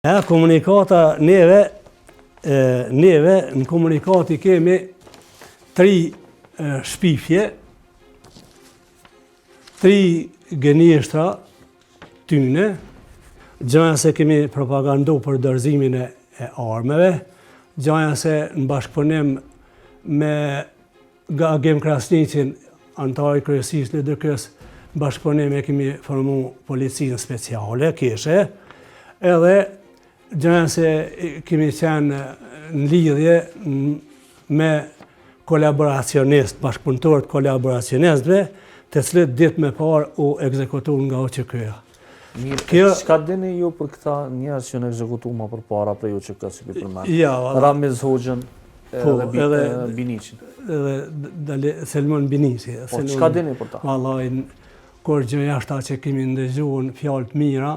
Komunikata neve në komunikati kemi 3 shpifje, 3 gënjeshtra tyne, gjëja se kemi propagandu për dorëzimin e armëve, gjëja se në bashkëpunim me Agim Krasniqin, antari kryesisë në DK-s, në bashkëpunim e kemi formu policinë speciale, kishe, edhe gjëja se kemi qenë në lidhje me kolaboracionist, bashkëpunëtorët kolaboracionistëve, të cilët ditë me parë u ekzekutu nga OÇK-ja. Çka dini ju për këta njerëz që në ekzekutu ma për para për OÇK-s që përmend? Ramiz Hoxhën edhe Biniqin. Edhe Selmon Biniqi. Çka dini për ta? Vallai, kur gjë jashta që kemi ndëgjuar fjalë të mira,